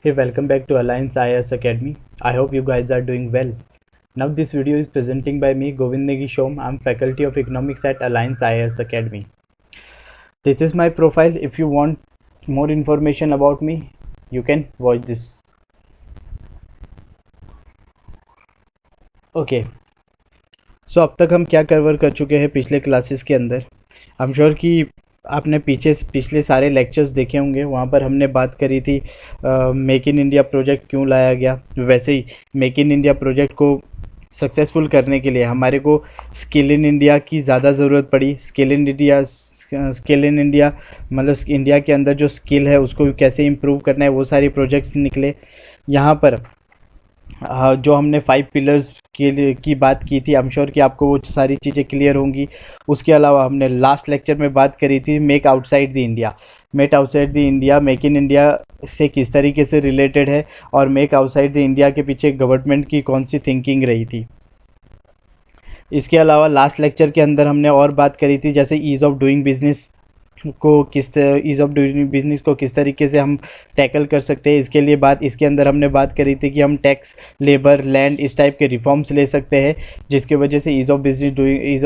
Hey, welcome back to Alliance IAS Academy. I hope you guys are doing well. Now this video is presenting by me Govind Negi Shom. I'm faculty of economics at Alliance IAS Academy. This is my profile. If you want more information about me, you can watch this. Okay. So अब तक हम क्या cover कर चुके हैं पिछले classes के अंदर। आई एम श्योर कि आपने पिछले सारे लेक्चर्स देखे होंगे। वहाँ पर हमने बात करी थी मेक इन इंडिया प्रोजेक्ट क्यों लाया गया। वैसे ही मेक इन इंडिया प्रोजेक्ट को सक्सेसफुल करने के लिए हमारे को स्किल इन इंडिया की ज़्यादा ज़रूरत पड़ी। स्किल इन इंडिया मतलब इंडिया के अंदर जो स्किल है उसको कैसे इम्प्रूव करना है, वो सारे प्रोजेक्ट्स निकले। यहाँ पर जो हमने 5 पिलर्स के लिए की बात की थी, आई एम श्योर कि आपको वो सारी चीज़ें क्लियर होंगी। उसके अलावा हमने लास्ट लेक्चर में बात करी थी make outside the India. Make outside the India make in India से किस तरीके से रिलेटेड है और मेक आउटसाइड द इंडिया के पीछे गवर्नमेंट की कौन सी थिंकिंग रही थी। इसके अलावा लास्ट लेक्चर के अंदर हमने और बात करी थी जैसे ईज़ ऑफ डूइंग बिजनेस को किस तरीके से हम टैकल कर सकते हैं। इसके अंदर हमने बात करी थी कि हम टैक्स, लेबर, लैंड इस टाइप के रिफॉर्म्स ले सकते हैं जिसकी वजह से ईज़ ऑफ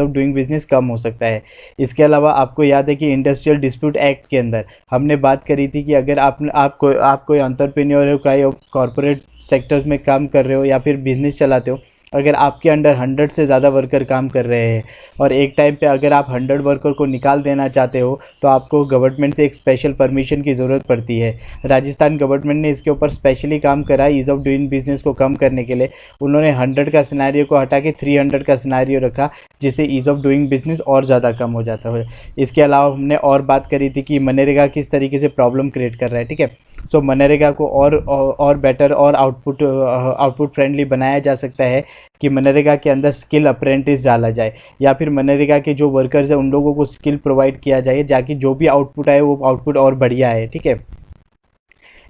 डूइंग बिजनेस कम हो सकता है। इसके अलावा आपको याद है कि इंडस्ट्रियल डिस्प्यूट एक्ट के अंदर हमने बात करी थी कि अगर आप कोई एंटरप्रेन्योर हो, कोई कॉरपोरेट सेक्टर्स में काम कर रहे हो या फिर बिजनेस चलाते हो, अगर आपके अंडर 100 से ज़्यादा वर्कर काम कर रहे हैं और एक टाइम पे अगर आप 100 वर्कर को निकाल देना चाहते हो तो आपको गवर्नमेंट से एक स्पेशल परमिशन की ज़रूरत पड़ती है। राजस्थान गवर्नमेंट ने इसके ऊपर स्पेशली काम करा ईज़ ऑफ डूइंग बिजनेस को कम करने के लिए। उन्होंने 100 का सिनेरियो को हटा के 300 का सिनेरियो रखा जिससे ईज़ ऑफ डूइंग बिजनेस और ज़्यादा कम हो जाता है। इसके अलावा हमने और बात करी थी कि मनरेगा किस तरीके से प्रॉब्लम क्रिएट कर रहा है। ठीक है, सो मनरेगा को और बेटर और आउटपुट फ्रेंडली बनाया जा सकता है कि मनरेगा के अंदर स्किल अप्रेंटिस डाला जाए या फिर मनरेगा के जो वर्कर्स हैं उन लोगों को स्किल प्रोवाइड किया जाए जाकि जो भी आउटपुट आए वो आउटपुट और बढ़िया है। ठीक है,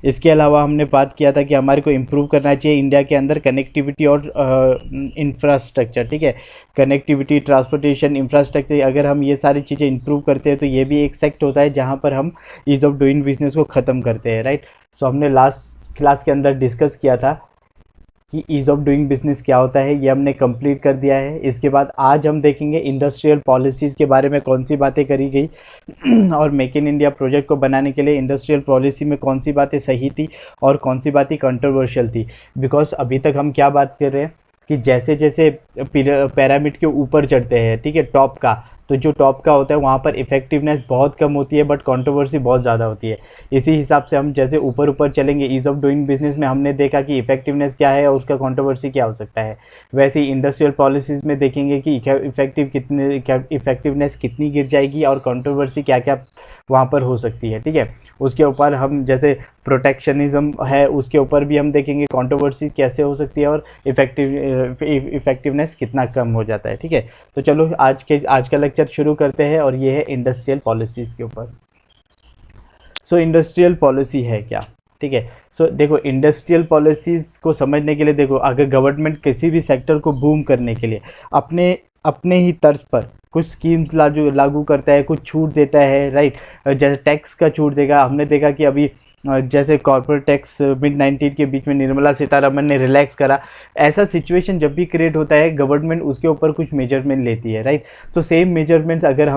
इसके अलावा हमने बात किया था कि हमारे को इम्प्रूव करना चाहिए इंडिया के अंदर कनेक्टिविटी और इंफ्रास्ट्रक्चर। ठीक है, कनेक्टिविटी, ट्रांसपोर्टेशन, इंफ्रास्ट्रक्चर, अगर हम ये सारी चीज़ें इंप्रूव करते हैं तो ये भी एक सेक्ट होता है जहाँ पर हम ईज़ ऑफ डूइंग बिजनेस को ख़त्म करते हैं। राइट, सो हमने लास्ट क्लास के अंदर डिस्कस किया था कि ईज़ ऑफ डूइंग बिजनेस क्या होता है, ये हमने कंप्लीट कर दिया है। इसके बाद आज हम देखेंगे इंडस्ट्रियल पॉलिसीज़ के बारे में कौन सी बातें करी गई और मेक इन इंडिया प्रोजेक्ट को बनाने के लिए इंडस्ट्रियल पॉलिसी में कौन सी बातें सही थी और कौन सी बातें कंट्रोवर्शियल थी। बिकॉज अभी तक हम क्या बात कर रहे हैं कि जैसे जैसे पिरामिड के ऊपर चढ़ते हैं, ठीक है, टॉप का, तो जो टॉप का होता है वहाँ पर इफेक्टिवनेस बहुत कम होती है बट कंट्रोवर्सी बहुत ज़्यादा होती है। इसी हिसाब से हम जैसे ऊपर ऊपर चलेंगे ईज़ ऑफ डूइंग बिजनेस में हमने देखा कि इफेक्टिवनेस क्या है और उसका कंट्रोवर्सी क्या हो सकता है। वैसे ही इंडस्ट्रियल पॉलिसीज़ में देखेंगे कि इफेक्टिवनेस कितनी गिर जाएगी और कंट्रोवर्सी क्या क्या वहाँ पर हो सकती है। ठीक है, उसके ऊपर हम जैसे प्रोटेक्शनिज्म है उसके ऊपर भी हम देखेंगे कंट्रोवर्सी कैसे हो सकती है और इफेक्टिवनेस कितना कम हो जाता है। ठीक है, तो चलो आज का लेक्चर शुरू करते हैं और ये है इंडस्ट्रियल पॉलिसीज़ के ऊपर। सो इंडस्ट्रियल पॉलिसी है क्या? ठीक है, सो देखो इंडस्ट्रियल पॉलिसीज़ को समझने के लिए देखो, अगर गवर्नमेंट किसी भी सेक्टर को बूम करने के लिए अपने ही तर्ज पर कुछ स्कीम्स लागू करता है, कुछ छूट देता है। राइट, जैसे टैक्स का छूट देगा। हमने देखा कि अभी जैसे कॉर्पोरेट टैक्स मिड-19 के बीच में निर्मला सीतारमन ने रिलैक्स करा। ऐसा सिचुएशन जब भी क्रिएट होता है गवर्नमेंट उसके ऊपर कुछ मेजरमेंट लेती है। राइट, तो सेम मेजरमेंट्स अगर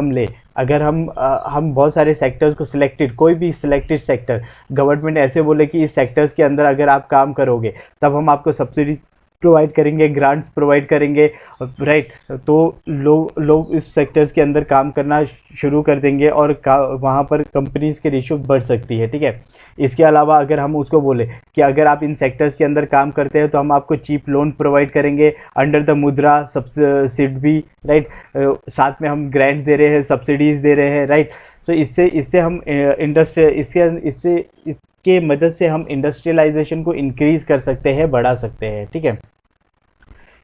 हम बहुत सारे सेक्टर्स को कोई भी सिलेक्टेड सेक्टर गवर्नमेंट ऐसे बोले कि इस सेक्टर्स के अंदर अगर आप काम करोगे तब हम आपको सब्सिडी प्रोवाइड करेंगे, ग्रांट्स प्रोवाइड करेंगे। राइट, तो लोग इस सेक्टर्स के अंदर काम करना शुरू कर देंगे और वहाँ पर कंपनीज़ के रेशियो बढ़ सकती है। ठीक है, इसके अलावा अगर हम उसको बोले कि अगर आप इन सेक्टर्स के अंदर काम करते हैं तो हम आपको चीप लोन प्रोवाइड करेंगे अंडर द मुद्रा सब्सिडी। राइट, साथ में हम ग्रांट दे रहे हैं, सब्सिडीज़ दे रहे हैं। राइट, तो इससे हम इसके मदद से हम इंडस्ट्रियलाइजेशन को इंक्रीज़ कर सकते हैं, बढ़ा सकते हैं। ठीक है,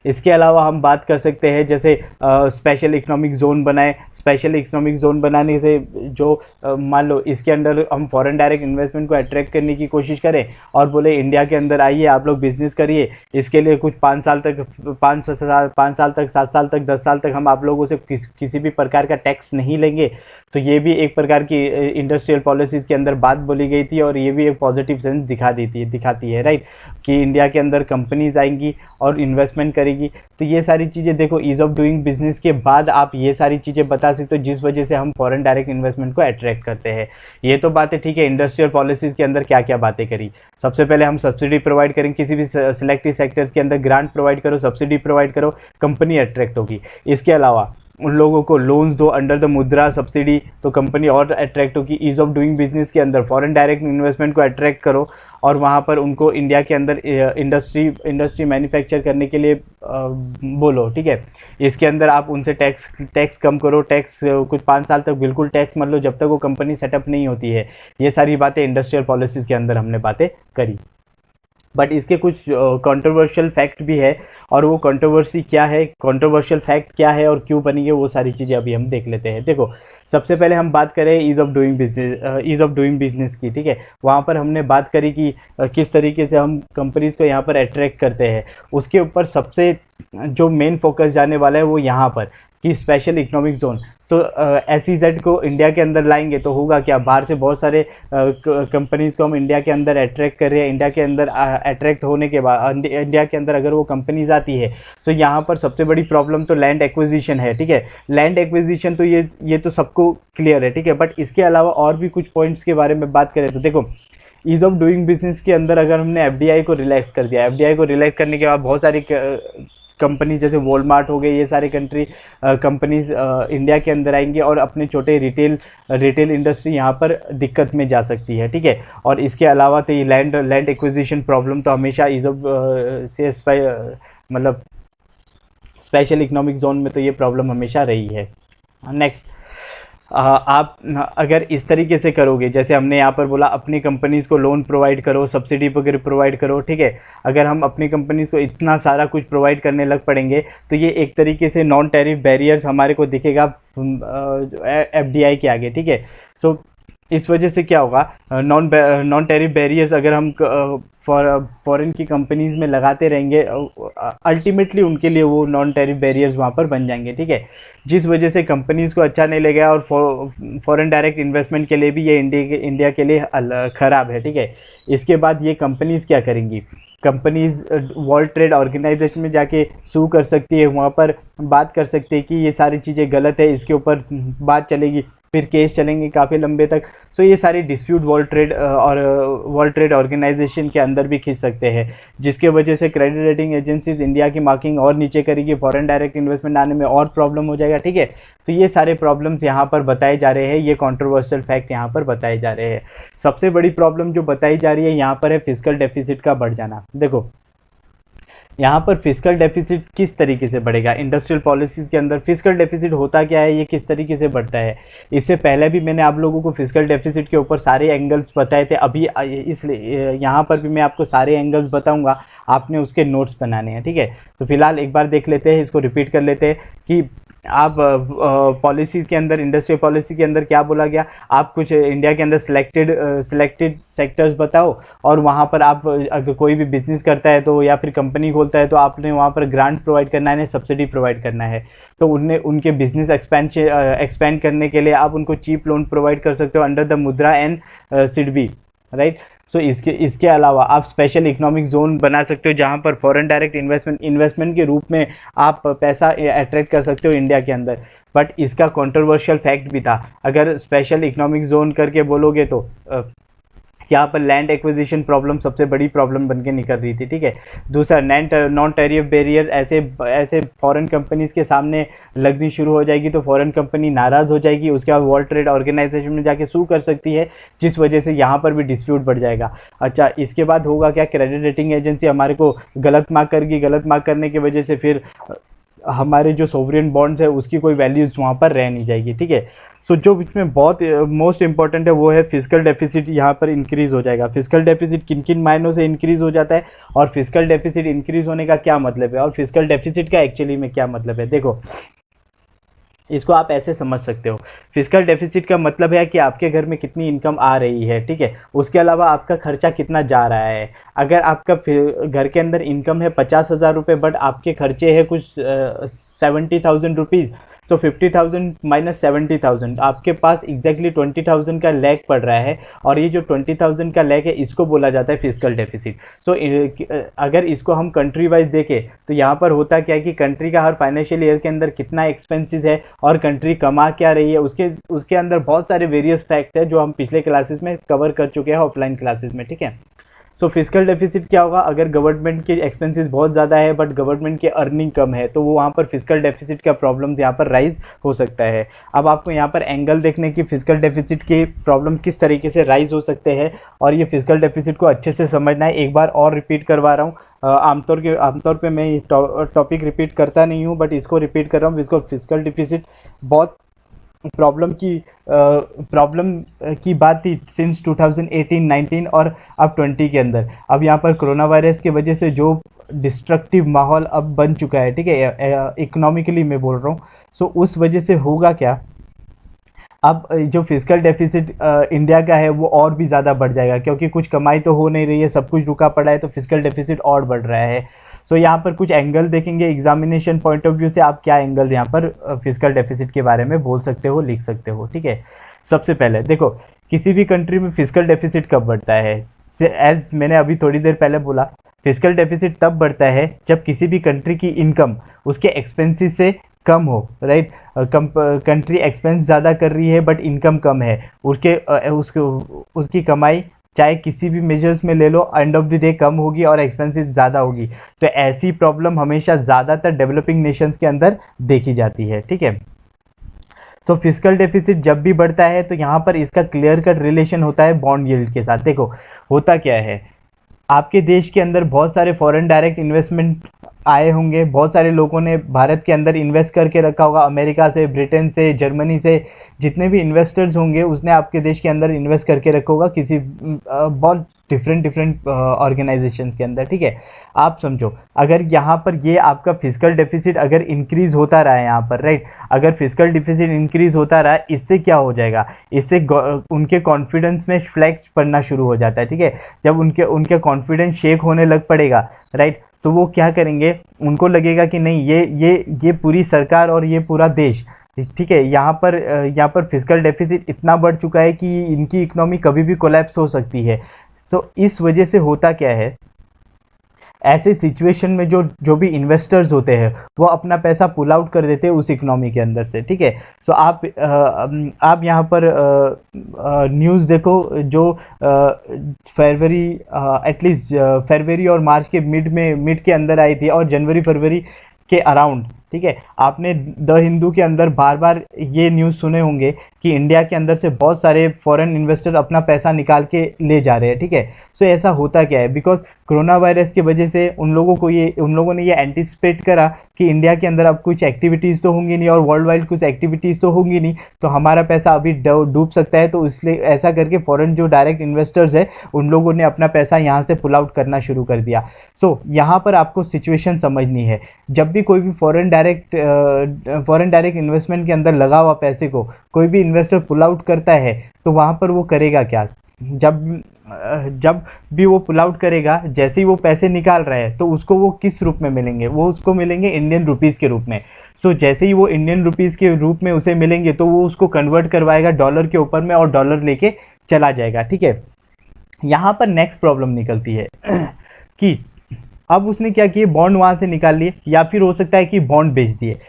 इसके अलावा हम बात कर सकते हैं जैसे स्पेशल इकोनॉमिक जोन बनाए। स्पेशल इकोनॉमिक जोन बनाने से जो मान लो इसके अंदर हम फॉरेन डायरेक्ट इन्वेस्टमेंट को अट्रैक्ट करने की कोशिश करें और बोले इंडिया के अंदर आइए आप लोग बिजनेस करिए, इसके लिए कुछ 5 साल तक 5 साल तक 7 साल तक 10 साल तक हम आप लोगों से किसी भी प्रकार का टैक्स नहीं लेंगे। तो ये भी एक प्रकार की इंडस्ट्रियल पॉलिसीज़ के अंदर बात बोली गई थी और ये भी एक पॉजिटिव सेंस दिखाती है राइट, कि इंडिया के अंदर कंपनीज आएंगी और इन्वेस्टमेंट करेगी। तो ये सारी चीज़ें देखो, ईज़ ऑफ डूइंग बिजनेस के बाद आप ये सारी चीज़ें बता सकते हो जिस वजह से हम फॉरेन डायरेक्ट इन्वेस्टमेंट को अट्रैक्ट करते हैं। ये तो बातें ठीक है, इंडस्ट्रियल पॉलिसीज़ के अंदर क्या क्या बातें करी। सबसे पहले हम सब्सिडी प्रोवाइड करेंगे, किसी भी सिलेक्टिव सेक्टर्स के अंदर ग्रांट प्रोवाइड करो, सब्सिडी प्रोवाइड करो, कंपनी अट्रैक्ट होगी। इसके अलावा उन लोगों को लोन्स दो अंडर द मुद्रा सब्सिडी, तो कंपनी और अट्रैक्ट होगी। ईज़ ऑफ डूइंग बिजनेस के अंदर फॉरेन डायरेक्ट इन्वेस्टमेंट को अट्रैक्ट करो और वहाँ पर उनको इंडिया के अंदर इंडस्ट्री मैन्युफैक्चर करने के लिए बोलो, ठीक है। इसके अंदर आप उनसे टैक्स कम करो, टैक्स कुछ 5 साल तक बिल्कुल टैक्स मत लो जब तक वो कंपनी सेटअप नहीं होती है। ये सारी बातें इंडस्ट्रियल पॉलिसीज़ के अंदर हमने बातें करी। बट इसके कुछ कंट्रोवर्शियल फैक्ट भी है और वो कंट्रोवर्सी क्या है, कंट्रोवर्शियल फैक्ट क्या है और क्यों बनी है, वो सारी चीज़ें अभी हम देख लेते हैं। देखो, सबसे पहले हम बात करें ईज़ ऑफ डूइंग बिजनेस की, ठीक है। वहाँ पर हमने बात करी कि किस तरीके से हम कंपनीज़ को यहाँ पर अट्रैक्ट करते हैं। उसके ऊपर सबसे जो मेन फोकस जाने वाला है वो यहाँ पर कि स्पेशल इकोनॉमिक जोन। तो SEZ को इंडिया के अंदर लाएंगे तो होगा क्या, बाहर से बहुत सारे कंपनीज़ को हम इंडिया के अंदर अट्रैक्ट कर रहे हैं। इंडिया के अंदर अट्रैक्ट होने के बाद इंडिया के अंदर अगर वो कंपनीज आती है तो यहाँ पर सबसे बड़ी प्रॉब्लम तो लैंड एक्विजिशन है, ठीक है। लैंड एक्विजिशन तो ये तो सबको क्लियर है, ठीक है। बट इसके अलावा और भी कुछ पॉइंट्स के बारे में बात करें तो देखो, ईज़ ऑफ डूइंग बिजनेस के अंदर अगर हमने FDI को रिलैक्स कर दिया, FDI को रिलैक्स करने के बाद बहुत सारी कंपनी जैसे वॉलमार्ट हो गए, ये सारी कंपनीज इंडिया के अंदर आएंगे और अपने छोटे रिटेल इंडस्ट्री यहाँ पर दिक्कत में जा सकती है, ठीक है। और इसके अलावा तो ये लैंड एक्विजिशन प्रॉब्लम तो हमेशा ईज़ ऑफ मतलब स्पेशल इकोनॉमिक जोन में तो ये प्रॉब्लम हमेशा रही है। नेक्स्ट, आप अगर इस तरीके से करोगे, जैसे हमने यहाँ पर बोला अपनी कंपनीज़ को लोन प्रोवाइड करो, सब्सिडी वगैरह प्रोवाइड करो, ठीक है। अगर हम अपनी कंपनीज़ को इतना सारा कुछ प्रोवाइड करने लग पड़ेंगे तो ये एक तरीके से नॉन टैरिफ बैरियर्स हमारे को दिखेगा FDI के आगे, ठीक है। सो इस वजह से क्या होगा, नॉन टैरिफ बैरियर्स अगर हम फॉरेन की कंपनीज़ में लगाते रहेंगे, अल्टीमेटली उनके लिए वो नॉन टैरिफ बैरियर्स वहाँ पर बन जाएंगे, ठीक है। जिस वजह से कंपनीज़ को अच्छा नहीं लगेगा और फॉरेन डायरेक्ट इन्वेस्टमेंट के लिए भी ये इंडिया के लिए ख़राब है, ठीक है। इसके बाद ये कंपनीज़ क्या करेंगी, कंपनीज़ वर्ल्ड ट्रेड ऑर्गेनाइजेशन में जाके सू कर सकती है, वहाँ पर बात कर सकती है कि ये सारी चीज़ें गलत है, इसके ऊपर बात चलेगी, फिर केस चलेंगे काफ़ी लंबे तक। सो ये सारी डिस्प्यूट वर्ल्ड ट्रेड ऑर्गेनाइजेशन के अंदर भी खींच सकते हैं, जिसके वजह से क्रेडिट रेटिंग एजेंसीज इंडिया की मार्किंग और नीचे करेगी, फॉरेन डायरेक्ट इन्वेस्टमेंट आने में और प्रॉब्लम हो जाएगा, ठीक है। तो ये सारे प्रॉब्लम्स यहाँ पर बताए जा रहे हैं, ये कंट्रोवर्शियल फैक्ट यहाँ पर बताए जा रहे हैं। सबसे बड़ी प्रॉब्लम जो बताई जा रही है यहाँ पर है फिस्कल डेफिसिट का बढ़ जाना। देखो, यहाँ पर फिस्कल डेफिसिट किस तरीके से बढ़ेगा, इंडस्ट्रियल पॉलिसीज़ के अंदर फिस्कल डेफिसिट होता क्या है, ये किस तरीके से बढ़ता है। इससे पहले भी मैंने आप लोगों को फिस्कल डेफिसिट के ऊपर सारे एंगल्स बताए थे, अभी इसलिए यहाँ पर भी मैं आपको सारे एंगल्स बताऊँगा, आपने उसके नोट्स बनाने हैं, ठीक है। तो फिलहाल एक बार देख लेते हैं, इसको रिपीट कर लेते हैं कि आप पॉलिसी के अंदर, इंडस्ट्रियल पॉलिसी के अंदर क्या बोला गया, आप कुछ इंडिया के अंदर सिलेक्टेड सेक्टर्स बताओ और वहाँ पर आप अगर कोई भी बिजनेस करता है तो या फिर कंपनी खोलता है तो आपने वहाँ पर ग्रांट प्रोवाइड करना है, सब्सिडी प्रोवाइड करना है। तो उनके बिजनेस एक्सपेंड करने के लिए आप उनको चीप लोन प्रोवाइड कर सकते हो अंडर द मुद्रा एंड सिडबी, राइट। सो इसके अलावा आप स्पेशल इकोनॉमिक जोन बना सकते हो जहाँ पर फॉरेन डायरेक्ट इन्वेस्टमेंट के रूप में आप पैसा अट्रैक्ट कर सकते हो इंडिया के अंदर। बट इसका कंट्रोवर्शियल फैक्ट भी था, अगर स्पेशल इकोनॉमिक जोन करके बोलोगे तो यहाँ पर लैंड एक्विजिशन प्रॉब्लम सबसे बड़ी प्रॉब्लम बन के निकल रही थी, ठीक है। दूसरा, नॉन टैरिफ बैरियर ऐसे फॉरेन कंपनीज़ के सामने लगनी शुरू हो जाएगी तो फॉरेन कंपनी नाराज़ हो जाएगी, उसके बाद वर्ल्ड ट्रेड ऑर्गेनाइजेशन में जाके सू कर सकती है, जिस वजह से यहाँ पर भी डिस्प्यूट बढ़ जाएगा। अच्छा, इसके बाद होगा क्या, क्रेडिट रेटिंग एजेंसी हमारे को गलत मार्क करेगी, गलत मार्क करने की वजह से फिर हमारे जो सोवरेन बॉन्ड्स है उसकी कोई वैल्यूज़ वहाँ पर रह नहीं जाएगी, ठीक है। सो जो इसमें बहुत मोस्ट इंपॉर्टेंट है वो है फिजिकल डेफिसिट यहाँ पर इंक्रीज़ हो जाएगा। फिजिकल डेफिसिट किन किन मायनों से इंक्रीज़ हो जाता है और फिजिकल डेफिसिट इंक्रीज़ होने का क्या मतलब है और फिजिकल डेफिसिट का एक्चुअली में क्या मतलब है, देखो इसको आप ऐसे समझ सकते हो। फिजिकल डेफिसिट का मतलब है कि आपके घर में कितनी इनकम आ रही है, ठीक है, उसके अलावा आपका खर्चा कितना जा रहा है। अगर आपका घर के अंदर इनकम है 50,000 रुपये बट आपके खर्चे है कुछ 70,000 रुपीज़, सो 50,000 माइनस 70,000 आपके पास एग्जैक्टली 20,000 का लैग पड़ रहा है और ये जो 20,000 का लैग है इसको बोला जाता है फिजिकल डेफिसिट। सो अगर इसको हम कंट्री वाइज देखें तो यहाँ पर होता क्या है कि कंट्री का हर फाइनेंशियल ईयर के अंदर कितना एक्सपेंसेस है और कंट्री कमा क्या रही है, उसके अंदर बहुत सारे वेरियस फैक्ट है जो हम पिछले क्लासेस में कवर कर चुके हैं ऑफलाइन क्लासेस में, ठीक है। सो फिजिकल डेफिसिट क्या होगा, अगर गवर्नमेंट के एक्सपेंसेस बहुत ज़्यादा है बट गवर्नमेंट के अर्निंग कम है तो वो वहाँ पर फिजिकल डेफिसिट का प्रॉब्लम यहाँ पर राइज हो सकता है। अब आपको यहाँ पर एंगल देखने की फिजिकल डेफिसिट के प्रॉब्लम किस तरीके से राइज हो सकते हैं और ये फिजिकल डेफिसिट को अच्छे से समझना है। एक बार और रिपीट करवा रहा हूँ, आमतौर पे मैं टॉपिक रिपीट करता नहीं हूँ बट इसको रिपीट कर रहा हूँ। इसको फिजिकल डेफिसिट बहुत प्रॉब्लम की बात थी सिंस 2018-19 और अब 20 के अंदर। अब यहाँ पर कोरोना वायरस की वजह से जो डिस्ट्रक्टिव माहौल अब बन चुका है, ठीक है, इकोनॉमिकली मैं बोल रहा हूँ। सो उस वजह से होगा क्या, अब जो फिजिकल डेफिसिट इंडिया का है वो और भी ज़्यादा बढ़ जाएगा क्योंकि कुछ कमाई तो हो नहीं रही है, सब कुछ रुका पड़ा है, तो फिजिकल डेफिसिट और बढ़ रहा है। सो यहाँ पर कुछ एंगल देखेंगे एग्जामिनेशन पॉइंट ऑफ व्यू से, आप क्या एंगल यहाँ पर फिजिकल डेफिसिट के बारे में बोल सकते हो, लिख सकते हो, ठीक है। सबसे पहले देखो किसी भी कंट्री में फिजिकल डेफिसिट कब बढ़ता है, एज मैंने अभी थोड़ी देर पहले बोला, फिजिकल डेफिसिट तब बढ़ता है जब किसी भी कंट्री की इनकम उसके एक्सपेंसेस से कम हो, राइट। कंट्री एक्सपेंस ज़्यादा कर रही है बट इनकम कम है, उसकी कमाई चाहे किसी भी मेजर्स में ले लो एंड ऑफ द डे कम होगी और एक्सपेंसेस ज़्यादा होगी। तो ऐसी प्रॉब्लम हमेशा ज़्यादातर डेवलपिंग नेशंस के अंदर देखी जाती है, ठीक है। तो फिजिकल डेफिसिट जब भी बढ़ता है तो यहाँ पर इसका क्लियर कट रिलेशन होता है बॉन्ड यील्ड के साथ। देखो होता क्या है, आपके देश के अंदर बहुत सारे फॉरेन डायरेक्ट इन्वेस्टमेंट आए होंगे, बहुत सारे लोगों ने भारत के अंदर इन्वेस्ट करके रखा होगा, अमेरिका से, ब्रिटेन से, जर्मनी से, जितने भी इन्वेस्टर्स होंगे उसने आपके देश के अंदर इन्वेस्ट करके रखा होगा किसी बहुत डिफरेंट ऑर्गेनाइजेशंस के अंदर, ठीक है। आप समझो अगर यहाँ पर ये आपका फिजिकल डेफिसिट अगर इंक्रीज़ होता रहा है यहाँ पर, राइट, अगर फिजिकल डेफिसिट इंक्रीज़ होता रहा है, इससे क्या हो जाएगा, इससे उनके कॉन्फिडेंस में फ्लैक्स पड़ना शुरू हो जाता है, ठीक है। जब उनके कॉन्फिडेंस शेक होने लग पड़ेगा, राइट, तो वो क्या करेंगे, उनको लगेगा कि नहीं ये पूरी सरकार और ये पूरा देश, ठीक है, यहाँ पर फिजिकल डेफिसिट इतना बढ़ चुका है कि इनकी इकोनॉमी कभी भी कोलैप्स हो सकती है। तो इस वजह से होता क्या है, ऐसे सिचुएशन में जो भी इन्वेस्टर्स होते हैं वो अपना पैसा पुल आउट कर देते हैं उस इकोनॉमी के अंदर से, ठीक है। सो आप यहाँ पर न्यूज़ देखो जो फरवरी एटलीस्ट फरवरी और मार्च के मिड के अंदर आई थी और जनवरी फरवरी के अराउंड, ठीक है। आपने द हिंदू के अंदर बार बार ये न्यूज़ सुने होंगे कि इंडिया के अंदर से बहुत सारे फॉरेन इन्वेस्टर अपना पैसा निकाल के ले जा रहे हैं, ठीक है। सो ऐसा होता क्या है, बिकॉज कोरोना वायरस की वजह से उन लोगों ने ये एंटिसिपेट करा कि इंडिया के अंदर अब कुछ एक्टिविटीज़ तो होंगी नहीं और वर्ल्ड वाइड कुछ एक्टिविटीज़ तो होंगी नहीं, तो हमारा पैसा अभी डूब सकता है। तो इसलिए ऐसा करके फॉरेन जो डायरेक्ट इन्वेस्टर्स है उन लोगों ने अपना पैसा यहाँ से पुल आउट करना शुरू कर दिया। सो यहाँ पर आपको सिचुएशन समझनी है, जब भी कोई भी फॉरेन डायरेक्ट इन्वेस्टमेंट के अंदर लगा हुआ पैसे को कोई भी इन्वेस्टर पुल आउट करता है तो वहाँ पर वो करेगा क्या, जब भी वो पुल आउट करेगा, जैसे ही वो पैसे निकाल रहा है तो उसको वो किस रूप में मिलेंगे, वो उसको मिलेंगे इंडियन रुपीज़ के रूप में। सो जैसे ही वो इंडियन रुपीज़ के रूप में उसे मिलेंगे तो वो उसको कन्वर्ट करवाएगा डॉलर के ऊपर में और डॉलर लेके चला जाएगा, ठीक है। यहाँ पर नेक्स्ट प्रॉब्लम निकलती है कि अब उसने क्या किए, बॉन्ड वहाँ से निकाल लिए या फिर हो सकता है कि बॉन्ड बेच दिए।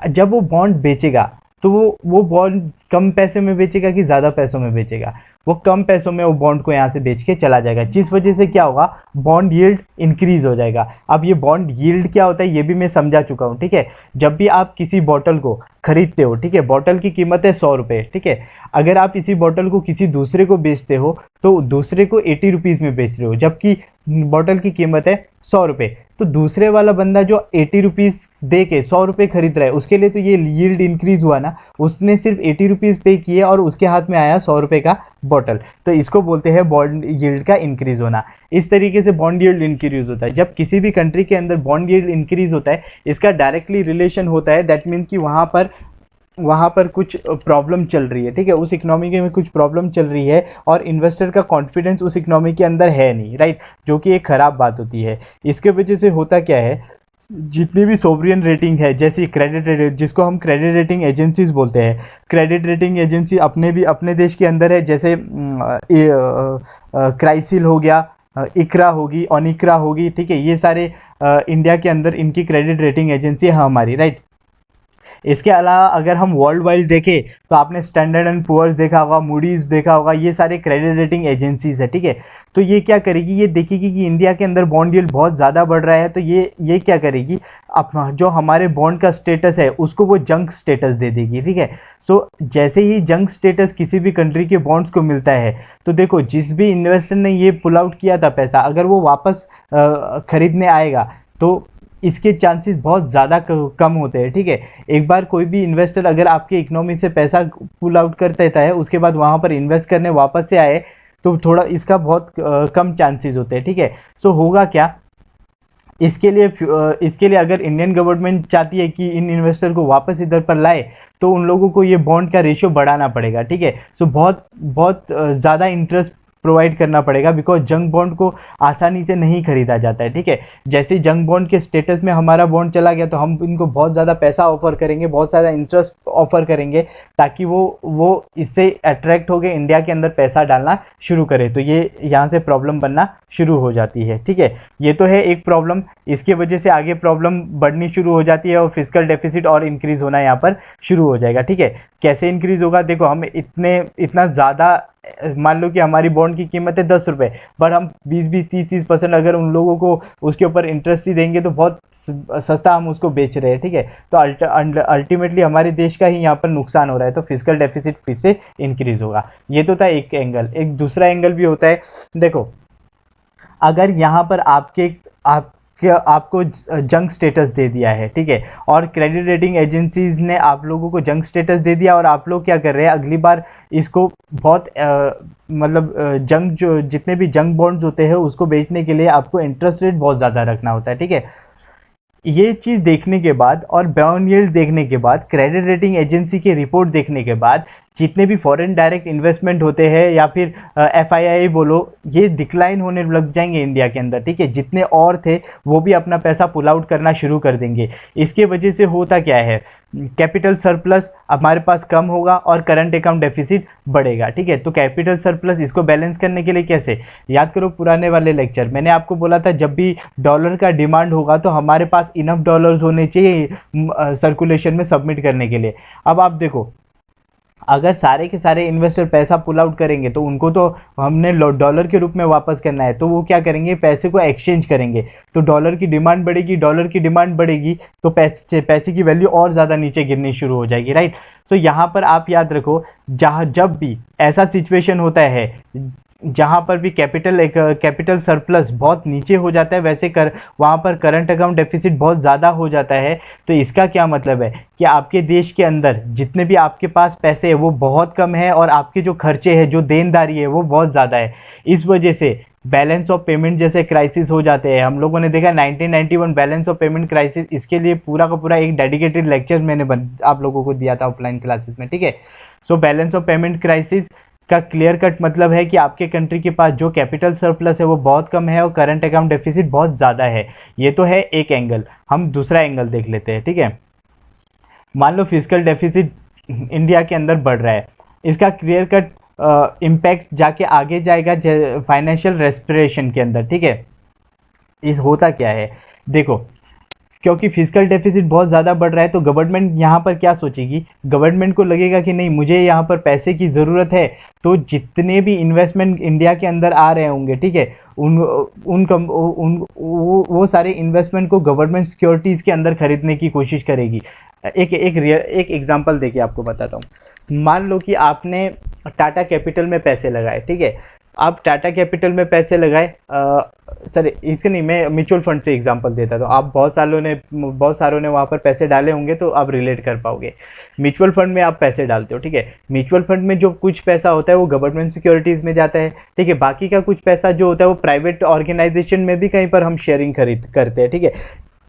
जब वो बॉन्ड बेचेगा तो वो बॉन्ड कम पैसे में बेचेगा कि ज़्यादा पैसों में बेचेगा, वो कम पैसों में वो बॉन्ड को यहाँ से बेच के चला जाएगा, जिस वजह से क्या होगा, बॉन्ड यील्ड इंक्रीज हो जाएगा। अब ये बॉन्ड यील्ड क्या होता है ये भी मैं समझा चुका हूँ, ठीक है। जब भी आप किसी बॉटल को खरीदते हो, ठीक है, बॉटल की कीमत है 100 रुपये, ठीक है। अगर आप इसी बॉटल को किसी दूसरे को बेचते हो तो दूसरे को 80 रुपीज़ में बेच रहे हो, जबकि बॉटल की कीमत है 100 रुपये। तो दूसरे वाला बंदा जो 80 रुपीज़ दे के 100 रुपये खरीद रहा है, उसके लिए तो ये यील्ड इंक्रीज हुआ ना, उसने सिर्फ 80 रुपीज़ पे किए और उसके हाथ में आया 100 रुपये का बॉटल। तो इसको बोलते हैं बॉन्ड यील्ड का इंक्रीज होना। इस तरीके से बॉन्ड यील्ड इंक्रीज होता है। जब किसी भी कंट्री के अंदर बॉन्ड यील्ड इंक्रीज होता है, इसका डायरेक्टली रिलेशन होता है, दैट मीन्स कि वहाँ पर कुछ प्रॉब्लम चल रही है, ठीक है, उस इकोनॉमी में कुछ प्रॉब्लम चल रही है और इन्वेस्टर का कॉन्फिडेंस उस इकोनॉमी के अंदर है नहीं, राइट, जो कि एक ख़राब बात होती है। इसके वजह से होता क्या है, जितनी भी सोवरियन रेटिंग है, जैसे क्रेडिट रेटिंग, जिसको हम क्रेडिट रेटिंग एजेंसीज बोलते हैं, क्रेडिट रेटिंग एजेंसी अपने देश के अंदर है, जैसे क्राइसिल हो गया, इकरा होगी, ओनिक्रा होगी, ठीक है, ये सारे इंडिया के अंदर इनकी क्रेडिट रेटिंग एजेंसी है हमारी, राइट। इसके अलावा अगर हम वर्ल्ड वाइड देखें तो आपने स्टैंडर्ड एंड पुअर्स देखा होगा, मूडीज़ देखा होगा, ये सारे क्रेडिट रेटिंग एजेंसीज है, ठीक है। तो ये क्या करेगी, ये देखेगी कि इंडिया के अंदर बॉन्ड यील्ड बहुत ज़्यादा बढ़ रहा है, तो ये क्या करेगी, अपना जो हमारे बॉन्ड का स्टेटस है उसको वो जंक स्टेटस दे देगी, ठीक है। सो जैसे ही जंक स्टेटस किसी भी कंट्री के बॉन्ड्स को मिलता है, तो देखो जिस भी इन्वेस्टर ने ये पुल आउट किया था पैसा, अगर वो वापस खरीदने आएगा तो इसके चांसेस बहुत ज़्यादा कम होते हैं, ठीक है। एक बार कोई भी इन्वेस्टर अगर आपके इकोनॉमी से पैसा पुल आउट कर देता है, उसके बाद वहाँ पर इन्वेस्ट करने वापस से आए, तो थोड़ा इसका बहुत कम चांसेस होते हैं, ठीक है। सो होगा क्या, इसके लिए अगर इंडियन गवर्नमेंट चाहती है कि इन इन्वेस्टर को वापस इधर पर लाए, तो उन लोगों को ये बॉन्ड का रेशियो बढ़ाना पड़ेगा, ठीक है। सो बहुत ज़्यादा इंटरेस्ट प्रोवाइड करना पड़ेगा, बिकॉज जंग बॉन्ड को आसानी से नहीं खरीदा जाता है, ठीक है। जैसे जंग बॉन्ड के स्टेटस में हमारा बॉन्ड चला गया, तो हम इनको बहुत ज़्यादा पैसा ऑफर करेंगे, बहुत ज़्यादा इंटरेस्ट ऑफर करेंगे, ताकि वो इससे अट्रैक्ट हो गए इंडिया के अंदर पैसा डालना शुरू करे। तो ये यहाँ से प्रॉब्लम बनना शुरू हो जाती है, ठीक है। ये तो है एक प्रॉब्लम, इसकी वजह से आगे प्रॉब्लम बढ़नी शुरू हो जाती है और फिजिकल डेफिसिट और इंक्रीज होना यहाँ पर शुरू हो जाएगा, ठीक है। कैसे इंक्रीज होगा, देखो हम इतना ज़्यादा, मान लो कि हमारी बॉन्ड की कीमत है 10 रुपये, बट हम 20-30% अगर उन लोगों को उसके ऊपर इंटरेस्ट ही देंगे तो बहुत सस्ता हम उसको बेच रहे हैं, ठीक है। तो अल्टीमेटली हमारे देश का ही यहाँ पर नुकसान हो रहा है, तो फिजिकल डेफिसिट फिर से इंक्रीज होगा। ये तो था एक एंगल। एक दूसरा एंगल भी होता है, देखो अगर यहाँ पर आपको जंक स्टेटस दे दिया है, ठीक है, और क्रेडिट रेटिंग एजेंसीज ने आप लोगों को जंक स्टेटस दे दिया, और आप लोग क्या कर रहे हैं, अगली बार इसको बहुत जंक, जो जितने भी जंक बॉन्ड्स होते हैं उसको बेचने के लिए आपको इंटरेस्ट रेट बहुत ज़्यादा रखना होता है, ठीक है। ये चीज़ देखने के बाद और बॉन्ड यील्ड देखने के बाद, क्रेडिट रेटिंग एजेंसी की रिपोर्ट देखने के बाद, जितने भी फॉरेन डायरेक्ट इन्वेस्टमेंट होते हैं या फिर FII बोलो, ये डिक्लाइन होने लग जाएंगे इंडिया के अंदर, ठीक है। जितने और थे वो भी अपना पैसा पुल आउट करना शुरू कर देंगे। इसके वजह से होता क्या है, कैपिटल सरप्लस हमारे पास कम होगा और करंट अकाउंट डेफिसिट बढ़ेगा, ठीक है। तो कैपिटल सरप्लस, इसको बैलेंस करने के लिए कैसे, याद करो पुराने वाले लेक्चर, मैंने आपको बोला था जब भी डॉलर का डिमांड होगा तो हमारे पास इनफ डॉलर्स होने चाहिए सर्कुलेशन में सबमिट करने के लिए। अब आप देखो, अगर सारे के सारे इन्वेस्टर पैसा पुल आउट करेंगे तो उनको तो हमने डॉलर के रूप में वापस करना है, तो वो क्या करेंगे, पैसे को एक्सचेंज करेंगे, तो डॉलर की डिमांड बढ़ेगी, तो पैसे की वैल्यू और ज़्यादा नीचे गिरनी शुरू हो जाएगी, राइट। तो यहाँ पर आप याद रखो, जब भी ऐसा सिचुएशन होता है जहाँ पर भी कैपिटल सरप्लस बहुत नीचे हो जाता है, वैसे वहाँ पर करंट अकाउंट डेफिसिट बहुत ज़्यादा हो जाता है। तो इसका क्या मतलब है कि आपके देश के अंदर जितने भी आपके पास पैसे हैं वो बहुत कम है, और आपके जो खर्चे हैं, जो देनदारी है, वो बहुत ज़्यादा है। इस वजह से बैलेंस ऑफ पेमेंट जैसे क्राइसिस हो जाते हैं। हम लोगों ने देखा 1991 बैलेंस ऑफ पेमेंट क्राइसिस, इसके लिए पूरा का पूरा एक डेडिकेटेड लेक्चर मैंने आप लोगों को दिया था ऑफलाइन क्लासेस में, ठीक है। So balance of payment crisis का क्लियर कट मतलब है कि आपके कंट्री के पास जो कैपिटल सरप्लस है वो बहुत कम है और करंट अकाउंट डेफिसिट बहुत ज़्यादा है। ये तो है एक एंगल। हम दूसरा एंगल देख लेते हैं, ठीक है। मान लो फिजिकल डेफिसिट इंडिया के अंदर बढ़ रहा है, इसका क्लियर कट इम्पैक्ट जाके आगे जाएगा फाइनेंशियल रेस्पिरेशन के अंदर, ठीक है। इस होता क्या है, देखो क्योंकि फिजिकल डेफिसिट बहुत ज़्यादा बढ़ रहा है, तो गवर्नमेंट यहाँ पर क्या सोचेगी, गवर्नमेंट को लगेगा कि नहीं मुझे यहाँ पर पैसे की ज़रूरत है, तो जितने भी इन्वेस्टमेंट इंडिया के अंदर आ रहे होंगे, ठीक है, वो सारे इन्वेस्टमेंट को गवर्नमेंट सिक्योरिटीज़ के अंदर खरीदने की कोशिश करेगी। एक एग्जांपल देके आपको बताता हूँ। मान लो कि आपने टाटा कैपिटल में पैसे लगाए, ठीक है, आप टाटा कैपिटल में पैसे लगाए, सर इसके नहीं, मैं म्यूचुअल फंड से एग्जांपल देता था, आप बहुत सारों ने वहाँ पर पैसे डाले होंगे तो आप रिलेट कर पाओगे। म्यूचुअल फंड में आप पैसे डालते हो, ठीक है, म्यूचुअल फंड में जो कुछ पैसा होता है वो गवर्नमेंट सिक्योरिटीज़ में जाता है, ठीक है, बाकी का कुछ पैसा जो होता है वो प्राइवेट ऑर्गेनाइजेशन में भी कहीं पर हम शेयरिंग खरीद करते हैं, ठीक है,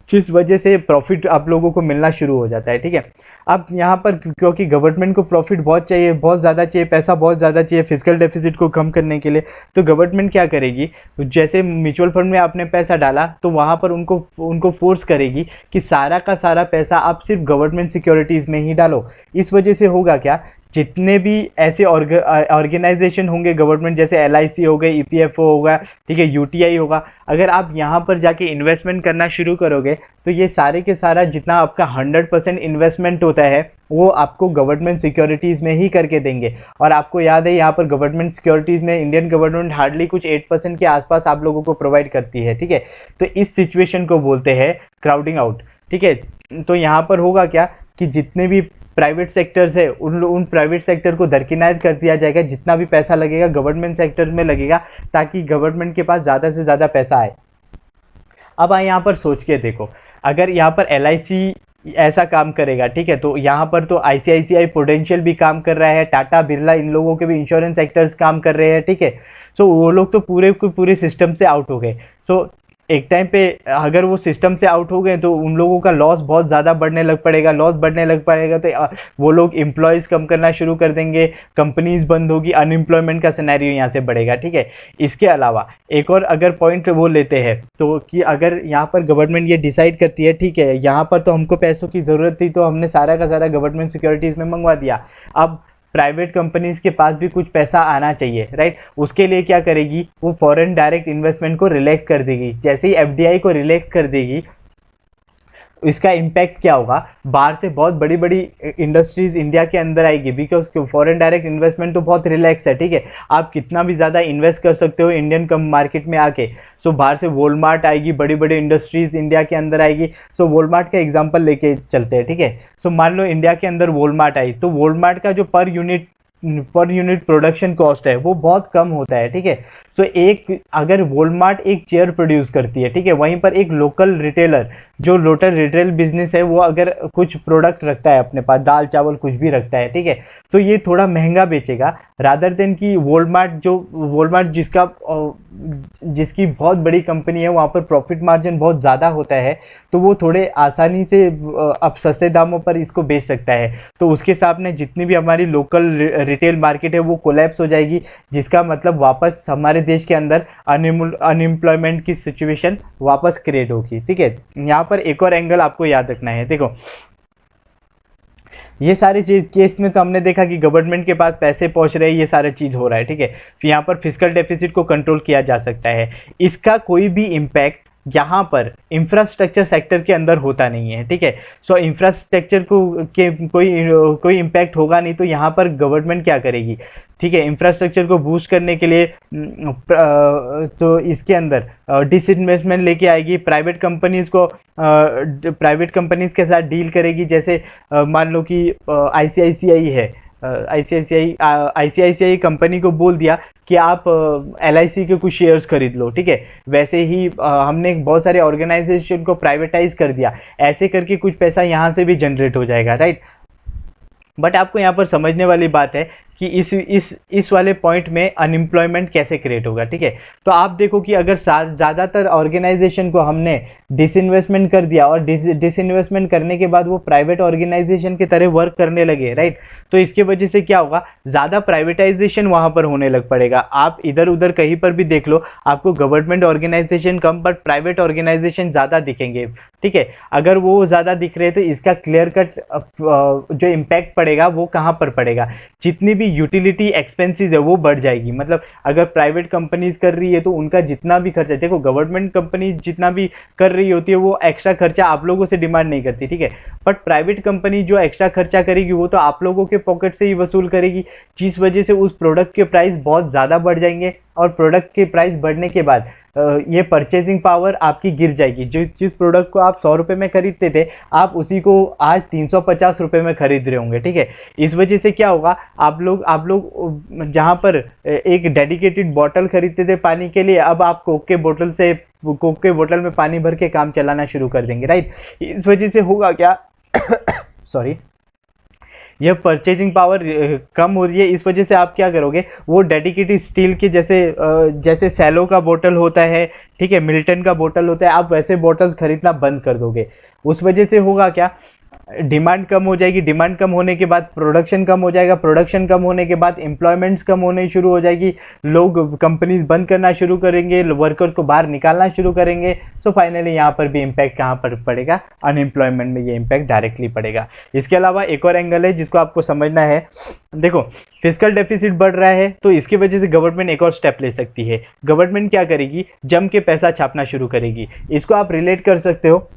जिस वजह से प्रॉफिट आप लोगों को मिलना शुरू हो जाता है, ठीक है। अब यहाँ पर क्योंकि गवर्नमेंट को प्रॉफिट बहुत चाहिए, बहुत ज़्यादा चाहिए, पैसा बहुत ज़्यादा चाहिए फिजिकल डेफिसिट को कम करने के लिए, तो गवर्नमेंट क्या करेगी, जैसे म्यूचुअल फंड में आपने पैसा डाला तो वहाँ पर उनको फोर्स करेगी कि सारा का सारा पैसा आप सिर्फ गवर्नमेंट सिक्योरिटीज़ में ही डालो। इस वजह से होगा क्या, जितने भी ऐसे ऑर्गेनाइजेशन होंगे गवर्नमेंट, जैसे LIC हो गए, EPFO होगा, ठीक है, UTI होगा, अगर आप यहाँ पर जाके इन्वेस्टमेंट करना शुरू करोगे तो ये सारे के सारा जितना आपका 100% इन्वेस्टमेंट होता है वो आपको गवर्नमेंट सिक्योरिटीज़ में ही करके देंगे। और आपको याद है यहाँ पर गवर्नमेंट सिक्योरिटीज़ में इंडियन गवर्नमेंट हार्डली कुछ 8% के आसपास आप लोगों को प्रोवाइड करती है, ठीक है। तो इस सिचुएशन को बोलते हैं क्राउडिंग आउट, ठीक है। तो यहाँ पर होगा क्या कि जितने भी प्राइवेट सेक्टर्स है उन प्राइवेट सेक्टर को दरकिनार कर दिया जाएगा, जितना भी पैसा लगेगा गवर्नमेंट सेक्टर में लगेगा, ताकि गवर्नमेंट के पास ज़्यादा से ज़्यादा पैसा आए। अब यहाँ पर सोच के देखो, अगर यहाँ पर LIC ऐसा काम करेगा, ठीक है, तो यहाँ पर तो ICICI प्रूडेंशियल भी काम कर रहा है, टाटा बिरला, इन लोगों के भी इंश्योरेंस सेक्टर्स काम कर रहे हैं, ठीक है। सो वो लोग तो पूरे सिस्टम से आउट हो गए। सो एक टाइम पे अगर वो सिस्टम से आउट हो गए तो उन लोगों का लॉस बहुत ज़्यादा बढ़ने लग पड़ेगा तो वो लोग एम्प्लॉयज़ कम करना शुरू कर देंगे, कंपनीज बंद होगी, अनएम्प्लॉयमेंट का सिनेरियो यहाँ से बढ़ेगा, ठीक है। इसके अलावा एक और अगर पॉइंट वो लेते हैं तो कि अगर यहाँ पर गवर्नमेंट ये डिसाइड करती है, ठीक है, यहाँ पर तो हमको पैसों की ज़रूरत थी तो हमने सारा का सारा गवर्नमेंट सिक्योरिटीज़ में मंगवा दिया, अब प्राइवेट कंपनीज के पास भी कुछ पैसा आना चाहिए, राइट। उसके लिए क्या करेगी, वो फॉरेन डायरेक्ट इन्वेस्टमेंट को रिलैक्स कर देगी। जैसे ही FDI को रिलैक्स कर देगी, इसका इम्पैक्ट क्या होगा, बाहर से बहुत बड़ी बड़ी इंडस्ट्रीज इंडिया के अंदर आएगी, बिकॉज फॉरेन डायरेक्ट इन्वेस्टमेंट तो बहुत रिलैक्स है, ठीक है, आप कितना भी ज़्यादा इन्वेस्ट कर सकते हो इंडियन मार्केट में आके। सो बाहर से वॉलमार्ट आएगी, बड़ी बड़ी इंडस्ट्रीज इंडिया के अंदर आएगी। सो वॉलमार्ट का एग्जांपल लेके चलते हैं, ठीक है। सो मान लो इंडिया के अंदर वॉलमार्ट आई, तो वॉलमार्ट का जो पर यूनिट प्रोडक्शन कॉस्ट है वो बहुत कम होता है, ठीक है। सो अगर वॉलमार्ट एक चेयर प्रोड्यूस करती है, ठीक है, वहीं पर एक लोकल रिटेलर जो लोकल रिटेल बिजनेस है वो अगर कुछ प्रोडक्ट रखता है अपने पास, दाल चावल कुछ भी रखता है, ठीक है, तो ये थोड़ा महंगा बेचेगा रादर देन कि वॉलमार्ट जिसकी बहुत बड़ी कंपनी है, वहाँ पर प्रॉफिट मार्जिन बहुत ज़्यादा होता है, तो वो थोड़े आसानी से अब सस्ते दामों पर इसको बेच सकता है। तो उसके सामने जितनी भी हमारी लोकल रिटेल मार्केट है वो कोलैप्स हो जाएगी, जिसका मतलब वापस हमारे देश के अंदर अनएम्प्लॉयमेंट की सिचुएशन वापस क्रिएट होगी, ठीक है। यहाँ पर एक और एंगल आपको याद रखना है, देखो ये सारी चीज़ केस में तो हमने देखा कि गवर्नमेंट के पास पैसे पहुंच रहे हैं, ये सारा चीज़ हो रहा है, ठीक है। फिर यहाँ पर फिजिकल डेफिसिट को कंट्रोल किया जा सकता है। इसका कोई भी इम्पैक्ट यहाँ पर इंफ्रास्ट्रक्चर सेक्टर के अंदर होता नहीं है, ठीक है। सो इंफ्रास्ट्रक्चर को कोई इम्पैक्ट होगा नहीं, तो यहाँ पर गवर्नमेंट क्या करेगी, ठीक है, इंफ्रास्ट्रक्चर को बूस्ट करने के लिए तो इसके अंदर डिसइन्वेस्टमेंट लेके आएगी, प्राइवेट कंपनीज के साथ डील करेगी। जैसे मान लो कि ICICI है, ICICI कंपनी को बोल दिया कि आप LIC के कुछ शेयर्स खरीद लो, ठीक है। वैसे ही हमने बहुत सारे ऑर्गेनाइजेशन को प्राइवेटाइज कर दिया, ऐसे करके कुछ पैसा यहाँ से भी जनरेट हो जाएगा, राइट। बट आपको यहाँ पर समझने वाली बात है कि इस वाले पॉइंट में अनएम्प्लॉयमेंट कैसे क्रिएट होगा, ठीक है। तो आप देखो कि अगर ज़्यादातर ऑर्गेनाइजेशन को हमने डिसइन्वेस्टमेंट कर दिया और डिसइन्वेस्टमेंट करने के बाद वो प्राइवेट ऑर्गेनाइजेशन की तरह वर्क करने लगे, राइट, तो इसके वजह से क्या होगा, ज़्यादा प्राइवेटाइजेशन वहाँ पर होने लग पड़ेगा। आप इधर उधर कहीं पर भी देख लो, आपको गवर्नमेंट ऑर्गेनाइजेशन कम बट प्राइवेट ऑर्गेनाइजेशन ज़्यादा दिखेंगे, ठीक है। अगर वो ज़्यादा दिख रहे हैं तो इसका क्लियर कट जो इम्पैक्ट पड़ेगा वो कहाँ पर पड़ेगा, जितनी भी यूटिलिटी एक्सपेंसेस है वो बढ़ जाएगी। मतलब अगर प्राइवेट कंपनीज कर रही है तो उनका जितना भी खर्चा, देखो गवर्नमेंट कंपनी जितना भी कर रही होती है वो एक्स्ट्रा खर्चा आप लोगों से डिमांड नहीं करती, ठीक है। बट प्राइवेट कंपनी जो एक्स्ट्रा खर्चा करेगी वो तो आप लोगों के पॉकेट से ही वसूल करेगी, जिस वजह से उस प्रोडक्ट के प्राइस बहुत ज़्यादा बढ़ जाएंगे। और प्रोडक्ट के प्राइस बढ़ने के बाद ये परचेजिंग पावर आपकी गिर जाएगी। जिस प्रोडक्ट को आप 100 रुपये में खरीदते थे आप उसी को आज 350 रुपये में खरीद रहे होंगे, ठीक है। इस वजह से क्या होगा, आप लोग जहाँ पर एक डेडिकेटेड बॉटल खरीदते थे पानी के लिए, अब आप कोक के बोतल में पानी भर के काम चलाना शुरू कर देंगे, राइट। इस वजह से होगा क्या सॉरी, यह परचेजिंग पावर कम हो रही है। इस वजह से आप क्या करोगे, वो डेडिकेटेड स्टील के जैसे सैलो का बोतल होता है, ठीक है, मिल्टन का बोतल होता है, आप वैसे बोतल्स खरीदना बंद कर दोगे। उस वजह से होगा क्या, डिमांड कम हो जाएगी, डिमांड कम होने के बाद प्रोडक्शन कम हो जाएगा, प्रोडक्शन कम होने के बाद एम्प्लॉयमेंट्स कम होने शुरू हो जाएगी, लोग कंपनीज बंद करना शुरू करेंगे, वर्कर्स को बाहर निकालना शुरू करेंगे। सो फाइनली यहाँ पर भी इम्पैक्ट कहाँ पर पड़ेगा, अनएम्प्लॉयमेंट में ये इम्पैक्ट डायरेक्टली पड़ेगा। इसके अलावा एक और एंगल है जिसको आपको समझना है। देखो फिस्कल डेफिसिट बढ़ रहा है तो इसकी वजह से गवर्नमेंट एक और स्टेप ले सकती है। गवर्नमेंट क्या करेगी, जम के पैसा छापना शुरू करेगी। इसको आप रिलेट कर सकते हो,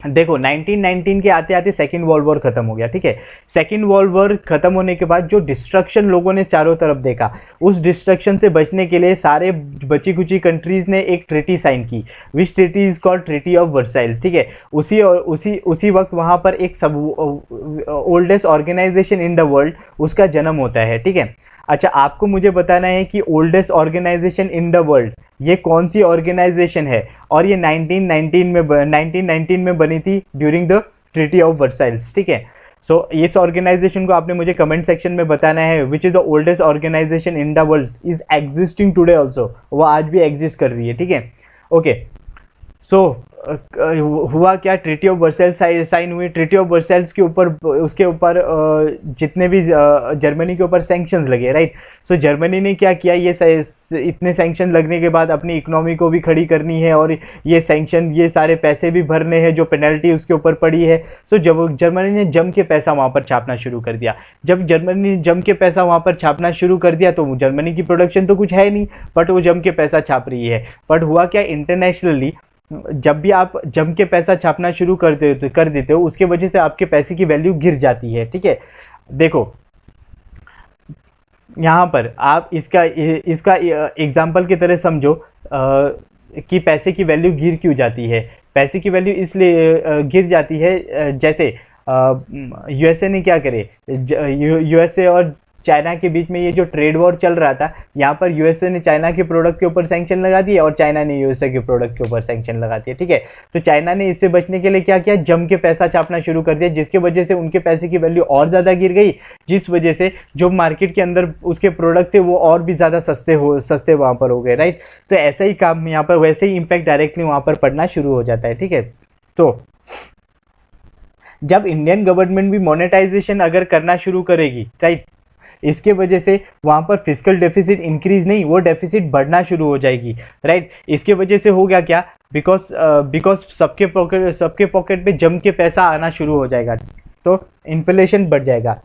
देखो 1919 के आते आते सेकेंड वर्ल्ड वॉर खत्म हो गया, ठीक है। सेकेंड वर्ल्ड वॉर खत्म होने के बाद जो डिस्ट्रक्शन लोगों ने चारों तरफ देखा, उस डिस्ट्रक्शन से बचने के लिए सारे बची खुची कंट्रीज ने एक ट्रीटी साइन की, which treaty is called treaty of Versailles, ठीक है। उसी वक्त वहाँ पर एक सब oldest organization in the world उसका जन्म होता है, ठीक है। अच्छा, आपको मुझे बताना है कि oldest organization in the world ये कौन सी ऑर्गेनाइजेशन है, और ये 1919 में बनी थी during the treaty of Versailles, ठीक है। सो इस ऑर्गेनाइजेशन को आपने मुझे कमेंट सेक्शन में बताना है, which is the oldest organization in the world, is existing today also, वो आज भी एग्जिस्ट कर रही है, ठीक है। ओके, सो हुआ क्या, ट्रीटी ऑफ वर्साइल्स साइन हुई। ट्रीटी ऑफ वर्साइल्स के ऊपर उसके ऊपर जितने भी जर्मनी के ऊपर सैंक्शंस लगे, राइट। सो जर्मनी ने क्या किया, इतने सैंक्शन लगने के बाद अपनी इकोनॉमी को भी खड़ी करनी है और ये सारे पैसे भी भरने हैं जो पेनल्टी उसके ऊपर पड़ी है। सो जब जर्मनी ने जम के पैसा वहाँ पर छापना शुरू कर दिया, जब जर्मनी ने जम के पैसा वहाँ पर छापना शुरू कर दिया तो जर्मनी की प्रोडक्शन तो कुछ है नहीं, बट वो जम के पैसा छाप रही है। बट हुआ क्या, इंटरनेशनली जब भी आप जम के पैसा छापना शुरू कर देते हो उसके वजह से आपके पैसे की वैल्यू गिर जाती है, ठीक है। देखो यहाँ पर आप इसका एग्जाम्पल की तरह समझो कि पैसे की वैल्यू गिर क्यों जाती है। पैसे की वैल्यू इसलिए गिर जाती है, जैसे यूएसए ने क्या करे, यूएसए और चाइना के बीच में ये जो ट्रेड वॉर चल रहा था, यहाँ पर यूएसए ने चाइना के प्रोडक्ट के ऊपर सैंक्शन लगा दिए और चाइना ने यूएसए के प्रोडक्ट के ऊपर सैंक्शन लगा दिए, ठीक है। तो चाइना ने इससे बचने के लिए क्या किया, जम के पैसा छापना शुरू कर दिया, जिसकी वजह से उनके पैसे की वैल्यू और ज़्यादा गिर गई, जिस वजह से जो मार्केट के अंदर उसके प्रोडक्ट थे वो और भी ज़्यादा सस्ते वहाँ पर हो गए, राइट। तो ऐसा ही काम यहाँ पर, वैसे ही इम्पैक्ट डायरेक्टली वहाँ पर पड़ना शुरू हो जाता है, ठीक है। तो जब इंडियन गवर्नमेंट भी मोनेटाइजेशन अगर करना शुरू करेगी, राइट, इसके वजह से वहाँ पर फिस्कल डेफिसिट इंक्रीज नहीं, वो डेफिसिट बढ़ना शुरू हो जाएगी, राइट। इसके वजह से हो गया क्या, बिकॉज सबके पॉकेट पे जम के पैसा आना शुरू हो जाएगा तो इन्फ्लेशन बढ़ जाएगा।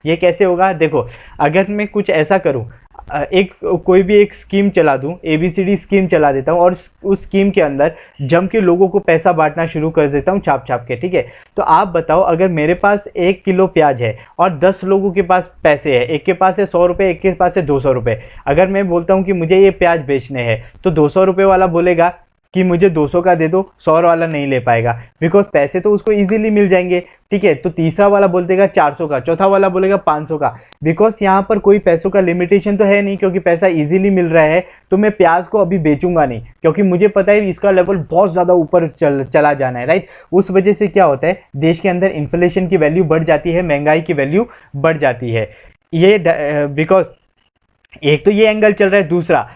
ये कैसे होगा, देखो अगर मैं कुछ ऐसा करूँ, कोई भी एक स्कीम चला दूं, ABCD स्कीम चला देता हूं और उस स्कीम के अंदर जम के लोगों को पैसा बांटना शुरू कर देता हूं छाप के, ठीक है। तो आप बताओ, अगर मेरे पास 1 किलो प्याज है और 10 लोगों के पास पैसे है, एक के पास है 100 रुपये, एक के पास है 200 रुपये, अगर मैं बोलता हूं कि मुझे ये प्याज बेचने हैं तो 200 रुपये वाला बोलेगा कि मुझे 200 का दे दो, 100 वाला नहीं ले पाएगा, बिकॉज पैसे तो उसको इजीली मिल जाएंगे, ठीक है। तो तीसरा वाला बोल देगा 400 का, चौथा वाला बोलेगा 500 का, बिकॉज यहाँ पर कोई पैसों का लिमिटेशन तो है नहीं, क्योंकि पैसा इजीली मिल रहा है। तो मैं प्याज को अभी बेचूंगा नहीं, क्योंकि मुझे पता है इसका लेवल बहुत ज़्यादा ऊपर चला जाना है, राइट। उस वजह से क्या होता है, देश के अंदर इन्फ्लेशन की वैल्यू बढ़ जाती है, महंगाई की वैल्यू बढ़ जाती है। ये बिकॉज एक तो ये एंगल चल रहा है, दूसरा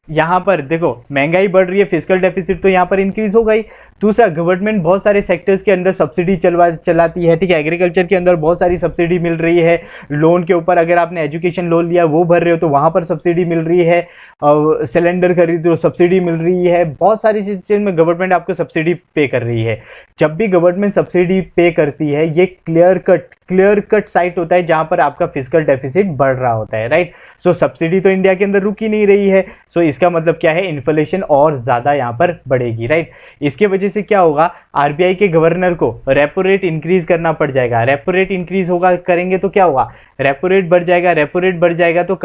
यहाँ पर देखो महंगाई बढ़ रही है, फिजिकल डेफिसिट तो यहाँ पर इंक्रीज होगा ही। दूसरा, गवर्नमेंट बहुत सारे सेक्टर्स के अंदर सब्सिडी चलाती है, ठीक है। एग्रीकल्चर के अंदर बहुत सारी सब्सिडी मिल रही है, लोन के ऊपर अगर आपने एजुकेशन लोन लिया वो भर रहे हो तो वहाँ पर सब्सिडी मिल रही है, सिलेंडर खरीद रहे हो सब्सिडी मिल रही है, बहुत सारी चीज़ में गवर्नमेंट आपको सब्सिडी पे कर रही है। जब भी गवर्नमेंट सब्सिडी पे करती है, ये क्लियर कट साइट होता है जहाँ पर आपका फिजिकल डेफिसिट बढ़ रहा होता है, राइट। सो सब्सिडी तो इंडिया के अंदर रुक ही नहीं रही है, सो इसका मतलब क्या है, इन्फ्लेशन और ज़्यादा यहाँ पर बढ़ेगी, राइट। इसके वजह से क्या होगा, आरबीआई के गवर्नर को रेपो रेट इंक्रीज करना पड़ जाएगा। रेपो रेट इंक्रीज होगा करेंगे तो क्या होगा, रेपो रेट बढ़ जाएगा। रेपो रेट बढ़ जाएगा तो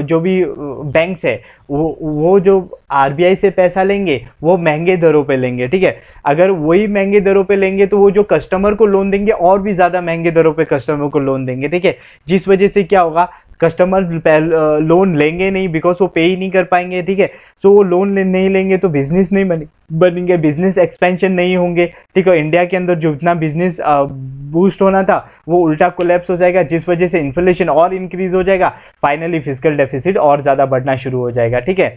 जो भी बैंक्स है वो जो आरबीआई से पैसा लेंगे वो महंगे दरों पे लेंगे, ठीक है। अगर वही महंगे दरों पे लेंगे तो वो जो कस्टमर को लोन देंगे और भी ज़्यादा महंगे दरों पे कस्टमर को लोन देंगे, ठीक है। जिस वजह से क्या होगा, कस्टमर लोन लेंगे नहीं, बिकॉज वो पे ही नहीं कर पाएंगे, ठीक है। सो वो लोन नहीं लेंगे तो बिजनेस नहीं बनेंगे, बिजनेस एक्सपेंशन नहीं होंगे, ठीक है। इंडिया के अंदर जो इतना बिजनेस बूस्ट होना था वो उल्टा कोलैप्स हो जाएगा, जिस वजह से इन्फ्लेशन और इंक्रीज हो जाएगा, फाइनली फिजिकल डेफिसिट और ज़्यादा बढ़ना शुरू हो जाएगा, ठीक है।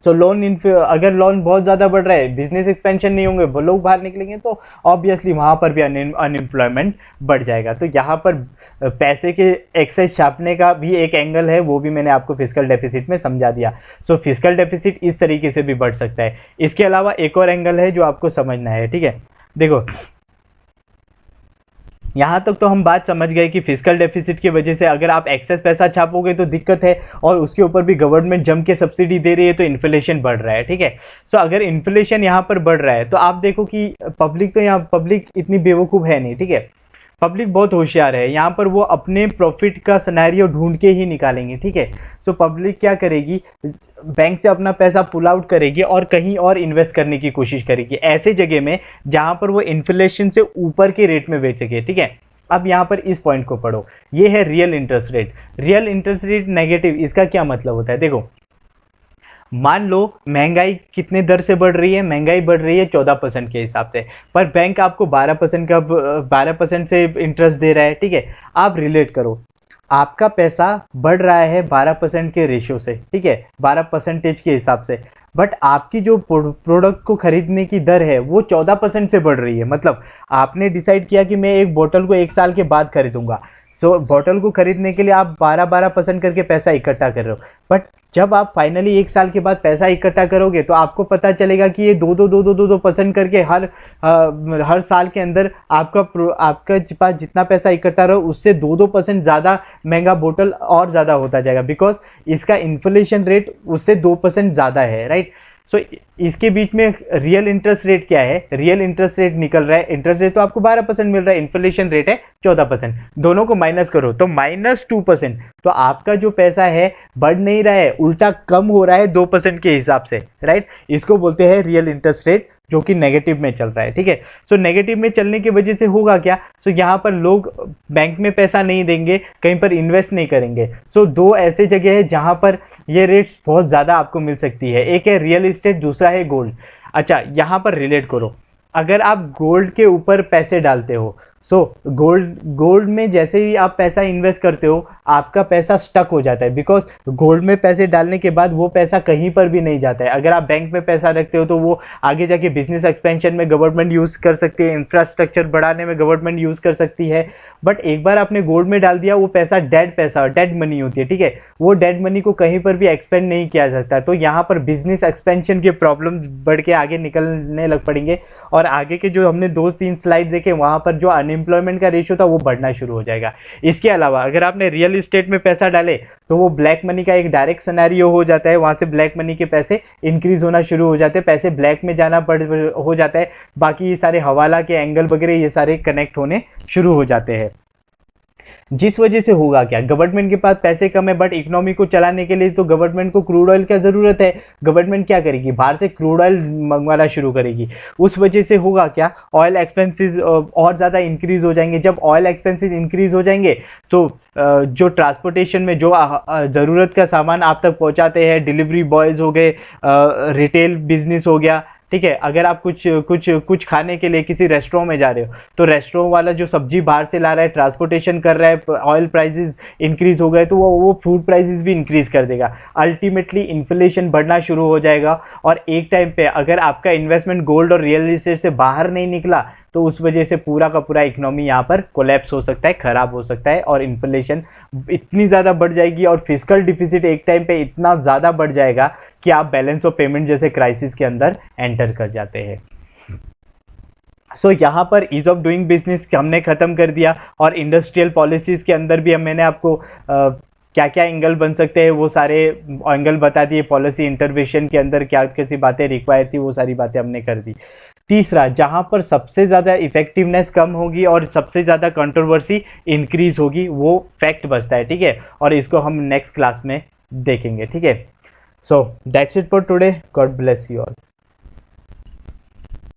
सो अगर लोन बहुत ज़्यादा बढ़ रहा है, बिजनेस एक्सपेंशन नहीं होंगे, वो लोग बाहर निकलेंगे तो ऑब्वियसली वहाँ पर भी अनएम्प्लॉयमेंट बढ़ जाएगा। तो यहाँ पर पैसे के एक्सेस छापने का भी एक एंगल है, वो भी मैंने आपको फिजिकल डेफिसिट में समझा दिया। सो फिजिकल डेफिसिट इस तरीके से भी बढ़ सकता है। इसके अलावा एक और एंगल है जो आपको समझना है, ठीक है। देखो यहाँ तक तो हम बात समझ गए कि फिजिकल डेफिसिट की वजह से अगर आप एक्सेस पैसा छापोगे तो दिक्कत है, और उसके ऊपर भी गवर्नमेंट जम के सब्सिडी दे रही है तो इन्फ्लेशन बढ़ रहा है, ठीक है। सो अगर इन्फ्लेशन यहाँ पर बढ़ रहा है तो आप देखो कि पब्लिक इतनी बेवकूफ़ है नहीं, ठीक है। पब्लिक बहुत होशियार है, यहाँ पर वो अपने प्रॉफिट का सिनेरियो ढूंढ के ही निकालेंगे, ठीक है। सो पब्लिक क्या करेगी, बैंक से अपना पैसा पुल आउट करेगी और कहीं और इन्वेस्ट करने की कोशिश करेगी, ऐसे जगह में जहाँ पर वो इन्फ्लेशन से ऊपर के रेट में बेचेंगे, ठीक है। अब यहाँ पर इस पॉइंट को पढ़ो, ये है real interest rate. Real interest rate negative, इसका क्या मतलब होता है, देखो मान लो महंगाई कितने दर से बढ़ रही है, महंगाई बढ़ रही है 14% के हिसाब से, पर बैंक आपको 12% से इंटरेस्ट दे रहा है, ठीक है। आप रिलेट करो, आपका पैसा बढ़ रहा है 12% के रेशियो से, ठीक है, 12% के हिसाब से, बट आपकी जो प्रोडक्ट को खरीदने की दर है वो 14% से बढ़ रही है। मतलब आपने डिसाइड किया कि मैं एक बोतल को 1 साल के बाद खरीदूंगा, सो बोतल को खरीदने के लिए आप 12% करके पैसा इकट्ठा कर रहे हो, बट जब आप फाइनली 1 साल के बाद पैसा इकट्ठा करोगे तो आपको पता चलेगा कि ये 2% करके हर साल के अंदर आपका पास जितना पैसा इकट्ठा रहो उससे 2% ज़्यादा महंगा बोतल और ज़्यादा होता जाएगा, बिकॉज इसका इन्फ्लेशन रेट उससे 2% ज़्यादा है, राइट। सो इसके बीच में रियल इंटरेस्ट रेट क्या है, रियल इंटरेस्ट रेट निकल रहा है, इंटरेस्ट रेट तो आपको 12% मिल रहा है, इन्फ्लेशन रेट है 14%, दोनों को माइनस करो तो -2%। तो आपका जो पैसा है बढ़ नहीं रहा है, उल्टा कम हो रहा है 2% के हिसाब से, राइट। इसको बोलते हैं रियल इंटरेस्ट रेट, जो कि नेगेटिव में चल रहा है, ठीक है। सो नेगेटिव में चलने की वजह से होगा क्या, सो यहाँ पर लोग बैंक में पैसा नहीं देंगे, कहीं पर इन्वेस्ट नहीं करेंगे। सो दो ऐसे जगह है जहाँ पर ये रेट्स बहुत ज़्यादा आपको मिल सकती है, एक है रियल इस्टेट, दूसरा है गोल्ड। अच्छा, यहाँ पर रिलेट करो, अगर आप गोल्ड के ऊपर पैसे डालते हो, सो गोल्ड में जैसे ही आप पैसा इन्वेस्ट करते हो आपका पैसा स्टक हो जाता है, बिकॉज गोल्ड में पैसे डालने के बाद वो पैसा कहीं पर भी नहीं जाता है। अगर आप बैंक में पैसा रखते हो तो वो आगे जाके बिजनेस एक्सपेंशन में गवर्नमेंट यूज़ कर सकती है, इंफ्रास्ट्रक्चर बढ़ाने में गवर्नमेंट यूज़ कर सकती है, बट एक बार आपने गोल्ड में डाल दिया वो पैसा डेड मनी होती है, ठीक है। वो डेड मनी को कहीं पर भी एक्सपेंड नहीं किया सकता, तो यहाँ पर बिजनेस एक्सपेंशन के प्रॉब्लम बढ़ के आगे निकलने लग पड़ेंगे, और आगे के जो हमने 2-3 स्लाइड देखे वहाँ पर जो अनएम्प्लॉयमेंट का रेशियो था वो बढ़ना शुरू हो जाएगा। इसके अलावा अगर आपने रियल इस्टेट में पैसा डाले तो वो ब्लैक मनी का एक डायरेक्ट सिनेरियो हो जाता है, वहाँ से ब्लैक मनी के पैसे इंक्रीज होना शुरू हो जाते हैं, पैसे ब्लैक में जाना हो जाता है, बाकी ये सारे हवाला के एंगल वगैरह ये सारे कनेक्ट होने शुरू हो जाते हैं। जिस वजह से होगा क्या, गवर्नमेंट के पास पैसे कम है, बट इकोनॉमी को चलाने के लिए तो गवर्नमेंट को क्रूड ऑयल का ज़रूरत है। गवर्नमेंट क्या करेगी, बाहर से क्रूड ऑयल मंगवाना शुरू करेगी, उस वजह से होगा क्या, ऑयल एक्सपेंसेस और ज़्यादा इंक्रीज हो जाएंगे। जब ऑयल एक्सपेंसेस इंक्रीज हो जाएंगे तो जो ट्रांसपोर्टेशन में जो ज़रूरत का सामान आप तक पहुंचाते हैं, डिलीवरी बॉयज़ हो गए, रिटेल बिजनेस हो गया, ठीक है। अगर आप कुछ खाने के लिए किसी रेस्टोरेंट में जा रहे हो तो रेस्टोरेंट वाला जो सब्जी बाहर से ला रहा है, ट्रांसपोर्टेशन कर रहा है, ऑयल प्राइसेस इंक्रीज हो गए तो वो फूड प्राइसेस भी इंक्रीज कर देगा। अल्टीमेटली इन्फ्लेशन बढ़ना शुरू हो जाएगा और एक टाइम पे अगर आपका इन्वेस्टमेंट गोल्ड और रियल एस्टेट से बाहर नहीं निकला तो उस वजह से पूरा का पूरा इकोनॉमी यहाँ पर कोलैप्स हो सकता है, खराब हो सकता है और इन्फ्लेशन इतनी ज़्यादा बढ़ जाएगी और फिस्कल डिफिसिट एक टाइम पे इतना ज़्यादा बढ़ जाएगा कि आप बैलेंस ऑफ पेमेंट जैसे क्राइसिस के अंदर एंटर कर जाते हैं। सो यहाँ पर ईज ऑफ डूइंग बिजनेस हमने ख़त्म कर दिया और इंडस्ट्रियल पॉलिसीज़ के अंदर भी मैंने आपको क्या क्या एंगल बन सकते हैं वो सारे एंगल बता दिए। पॉलिसी इंटरवेंशन के अंदर क्या कैसी बातें रिक्वायर थी वो सारी बातें हमने कर दी। तीसरा, जहाँ पर सबसे ज़्यादा इफेक्टिवनेस कम होगी और सबसे ज़्यादा कंट्रोवर्सी इंक्रीज होगी वो फैक्ट बचता है, ठीक है। और इसको हम नेक्स्ट क्लास में देखेंगे, ठीक है। So that's it for today. God bless you all.